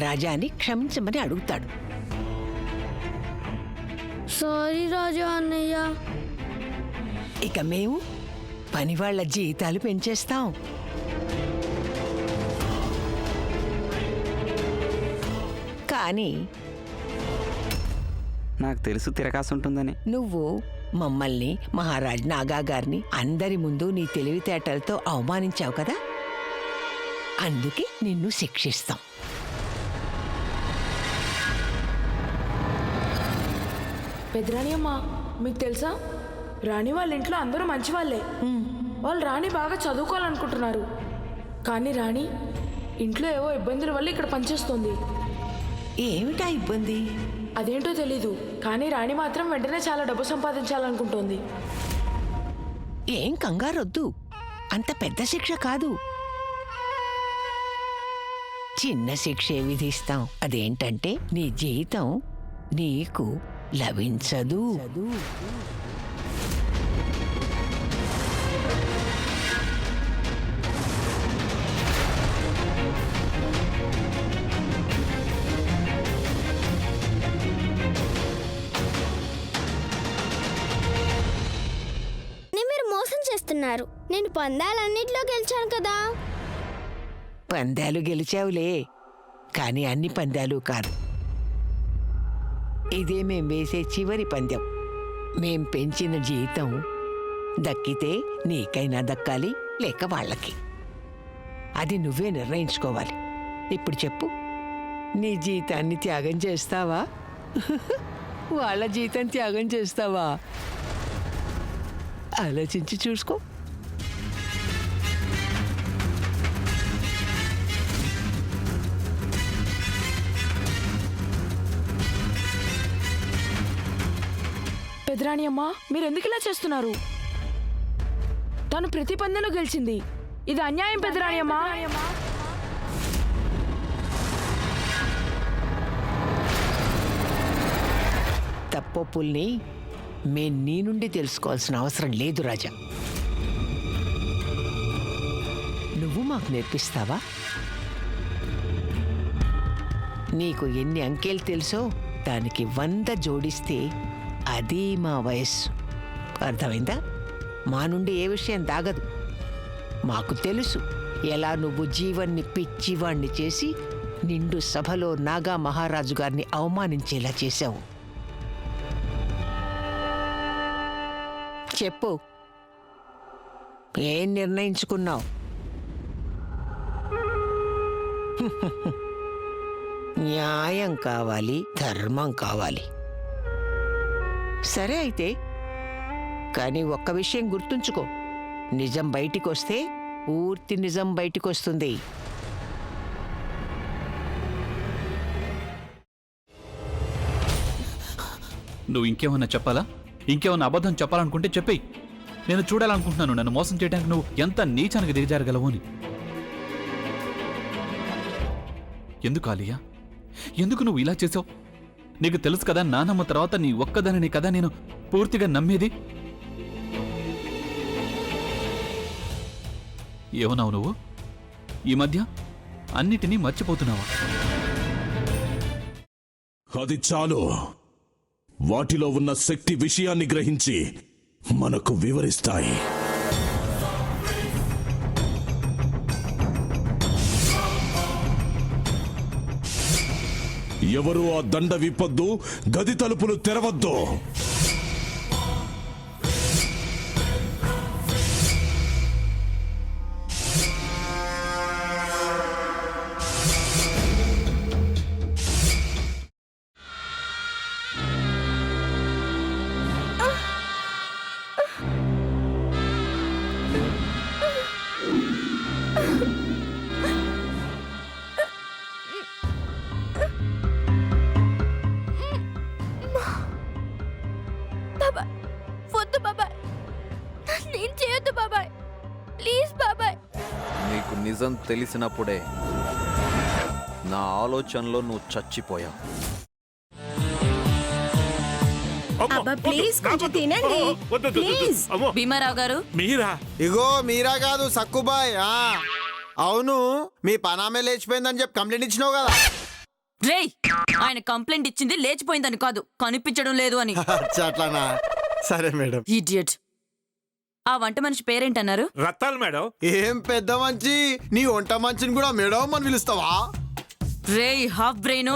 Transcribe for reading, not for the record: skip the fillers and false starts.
రాజాని క్షమించమని అడుగుతాడు. సారీ రాజా అన్నయ్య. ఇక మేము పనివాళ్ల జీతాలు పెంచేస్తాం. కానీ నాకు తెలుసు తిరకాసు ఉంటుందని. నువ్వు మమ్మల్ని, మహారాజ్ నాగా గారిని అందరి ముందు నీ తెలివితేటలతో అవమానించావు కదా, అందుకే నిన్ను శిక్షిస్తాం. పెద్దరాణి అమ్మ, మీకు తెలుసా రాణి వాళ్ళ ఇంట్లో అందరూ మంచి వాళ్ళే. వాళ్ళు రాణి బాగా చదువుకోవాలనుకుంటున్నారు, కానీ రాణి ఇంట్లో ఏవో ఇబ్బందుల వల్ల ఇక్కడ పనిచేస్తుంది. ఏమిటా ఇబ్బంది? అదేంటో తెలీదు, కానీ రాణి మాత్రం వెంటనే చాలా డబ్బు సంపాదించాలనుకుంటోంది. ఏం కంగారొద్దు, అంత పెద్ద శిక్ష కాదు, చిన్న శిక్షే విధిస్తాం. అదేంటంటే నీ జీతం నీకు లభించదు. మీరు మోసం చేస్తున్నారు. నేను పందాలన్నిట్లో గెలిచాను కదా. పందాలు గెలిచావులే, కానీ అన్ని పందాలు కాదు. ఇదే మేం వేసే చివరి పందెం. మేం పెంచిన జీతం దక్కితే నీకైనా దక్కాలి, లేక వాళ్ళకి. అది నువ్వే నిర్ణయించుకోవాలి. ఇప్పుడు చెప్పు, నీ జీతాన్ని త్యాగం చేస్తావా? వాళ్ళ జీతం త్యాగం చేస్తావా? ఆలోచించి చూసుకో. పెద్దరాణి అమ్మ, మీరు ఎందుకు ఇలా చేస్తున్నారు? తను ప్రతి పందెంలో గెలిచింది, ఇది అన్యాయం పెద్దరాణి అమ్మ. తప్పొప్పుల్ని మేం నీ నుండి తెలుసుకోవాల్సిన అవసరం లేదు రాజా. నువ్వు మాకు నేర్పిస్తావా? నీకు ఎన్ని అంకెలు తెలుసో దానికి 100 జోడిస్తే అది మా వయస్సు. అర్థమైందా? మా నుండి ఏ విషయం దాగదు. మాకు తెలుసు ఎలా నువ్వు జీవన్ని పిచ్చివాణ్ణి చేసి నిండు సభలో నాగా మహారాజు గారిని అవమానించేలా చేశావు. చెప్పు, ఏం నిర్ణయించుకున్నావు? న్యాయం కావాలి, ధర్మం కావాలి. సరే అయితే, కానీ ఒక్క విషయం గుర్తుంచుకో, నిజం బయటికొస్తే పూర్తి నిజం బయటికొస్తుంది. నువ్వు ఇంకేమన్నా చెప్పాలా? ఇంకేమన్నా అబద్ధం చెప్పాలనుకుంటే చెప్పేయి. నేను చూడాలనుకుంటున్నాను నన్ను మోసం చేయడానికి నువ్వు ఎంత నీచానికి దిగజారగలవు అని. ఎందుకు ఆలియా, ఎందుకు నువ్వు ఇలా చేసావు? నీకు తెలుసు కదా, నానమ్మ తర్వాత నీ ఒక్కదానిని కదా నేను పూర్తిగా నమ్మేది. ఏమన్నావు నువ్వు? ఈ మధ్య అన్నిటినీ మర్చిపోతున్నావా? అది చాలు. వాటిలో ఉన్న శక్తి విషయాన్ని గ్రహించి మనకు వివరిస్తాయి. ఎవరు ఆ దండ విప్పొద్దు, గది తలుపులు తెరవద్దు. నిజం తెలిసినప్పుడే నా ఆలోచనలో నువ్వు చచ్చిపోయావు. భీమారావు గారు, మీరా? ఇగో మీరా కాదు, సక్కుబాయ్. అవును, మీ పనామే లేచిపోయిందని చెప్పి కంప్లైంట్ ఇచ్చినావు కదా. రేయ్ ఆయన కంప్లైంట్ ఇచ్చింది లేచిపోయిందని కాదు కనిపించడం లేదు అని. అట్లానా? సరే మేడం. ఇడియట్. ఆ వంట మనిషి పేరేంటన్నారు? రత్తాలు మేడం. ఏం పెద్ద మంచి, నీ వంట మంచిని కూడా మేడం అని పిలుస్తావా? రేయ్ హాఫ్ బ్రెయిన్,